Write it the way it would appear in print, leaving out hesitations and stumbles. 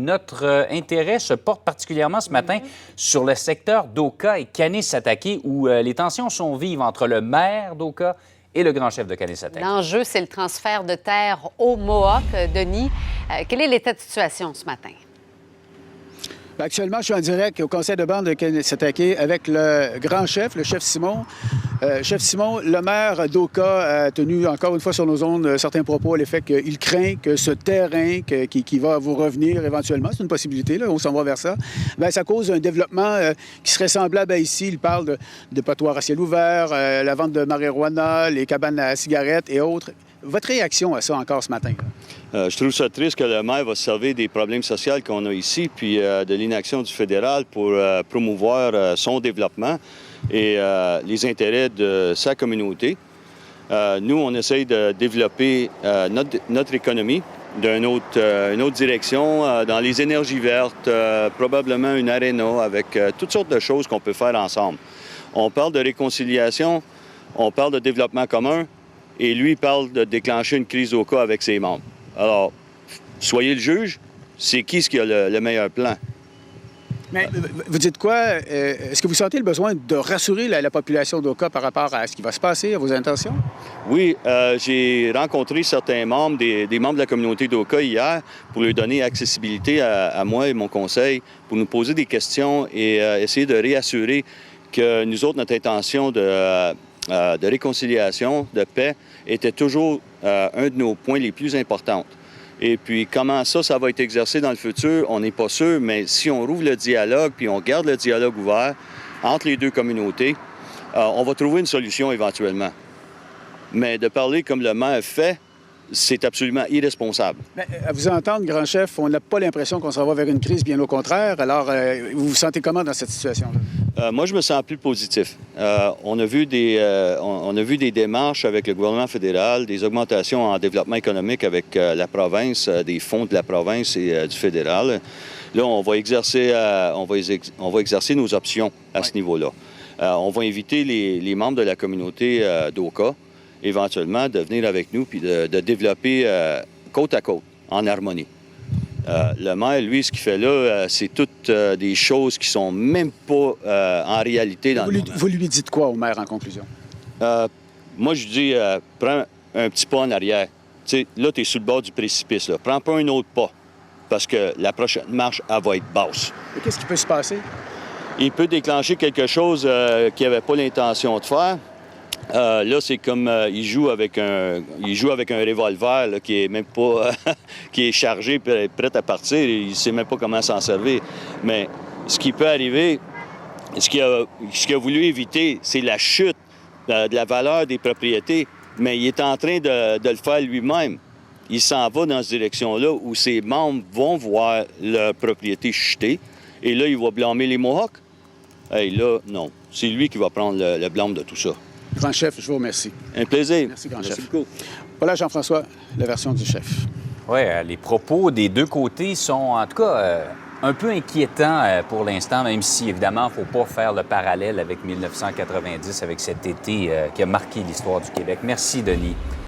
notre intérêt se porte particulièrement ce matin sur le secteur d'Oka et Kanesatake, où les tensions sont vives entre le maire d'Oka et le grand chef de Kanesatake. L'enjeu, c'est le transfert de terre au Mohawk. Denis, quel est l'état de situation ce matin? Actuellement, je suis en direct au conseil de bande de Kanesatake avec le grand chef, le chef Simon. Chef Simon, le maire d'Oka a tenu encore une fois sur nos ondes certains propos à l'effet qu'il craint que ce terrain qui va vous revenir éventuellement, c'est une possibilité, là, on s'en va vers ça, bien, ça cause un développement qui serait semblable à ici. Il parle de patouars à ciel ouvert, la vente de marijuana, les cabanes à cigarettes et autres. Votre réaction à ça encore ce matin? Je trouve ça triste que le maire va se servir des problèmes sociaux qu'on a ici, puis de l'inaction du fédéral pour promouvoir son développement et les intérêts de sa communauté. Nous, on essaye de développer notre économie d'une autre direction, dans les énergies vertes, probablement une aréna avec toutes sortes de choses qu'on peut faire ensemble. On parle de réconciliation, on parle de développement commun, et lui parle de déclencher une crise au cas avec ses membres. Alors, soyez le juge, c'est qui qui a le meilleur plan? Mais vous dites quoi? Est-ce que vous sentez le besoin de rassurer la population d'Oka par rapport à ce qui va se passer, à vos intentions? Oui, j'ai rencontré certains membres, des membres de la communauté d'Oka hier pour leur donner accessibilité à moi et mon conseil, pour nous poser des questions et essayer de réassurer que nous autres, notre intention de réconciliation, de paix, était toujours un de nos points les plus importants. Et puis, comment ça va être exercé dans le futur, on n'est pas sûr, mais si on rouvre le dialogue, puis on garde le dialogue ouvert entre les deux communautés, on va trouver une solution éventuellement. Mais de parler comme le maire fait, c'est absolument irresponsable. Mais à vous entendre, grand chef, on n'a pas l'impression qu'on s'en va vers une crise, bien au contraire. Alors, vous vous sentez comment dans cette situation-là? Moi, je me sens plus positif. On a vu des démarches avec le gouvernement fédéral, des augmentations en développement économique avec la province, des fonds de la province et du fédéral. Là, on va exercer nos options à ce niveau-là. On va inviter les membres de la communauté d'Oka, éventuellement, de venir avec nous puis de développer côte à côte, en harmonie. Le maire, lui, ce qu'il fait là, c'est toutes des choses qui sont même pas en réalité dans le moment. Vous lui dites quoi au maire en conclusion? Moi, je dis, prends un petit pas en arrière. Tu sais, là, tu es sur le bord du précipice. Là. Prends pas un autre pas, parce que la prochaine marche, elle va être basse. Et qu'est-ce qui peut se passer? Il peut déclencher quelque chose qu'il n'avait pas l'intention de faire. Là, c'est comme il joue avec un revolver là, qui est même pas qui est chargé, prêt à partir. Il sait même pas comment s'en servir. Mais ce qui peut arriver, ce qu'il a voulu éviter, c'est la chute de la valeur des propriétés. Mais il est en train de le faire lui-même. Il s'en va dans cette direction-là où ses membres vont voir leur propriété chuter. Et là, il va blâmer les Mohawks. Hey, là, non. C'est lui qui va prendre le blâme de tout ça. Grand chef, je vous remercie. Un plaisir. Merci, grand chef. Merci beaucoup. Voilà, Jean-François, la version du chef. Oui, les propos des deux côtés sont, en tout cas, un peu inquiétants pour l'instant, même si, évidemment, il ne faut pas faire le parallèle avec 1990, avec cet été qui a marqué l'histoire du Québec. Merci, Denis.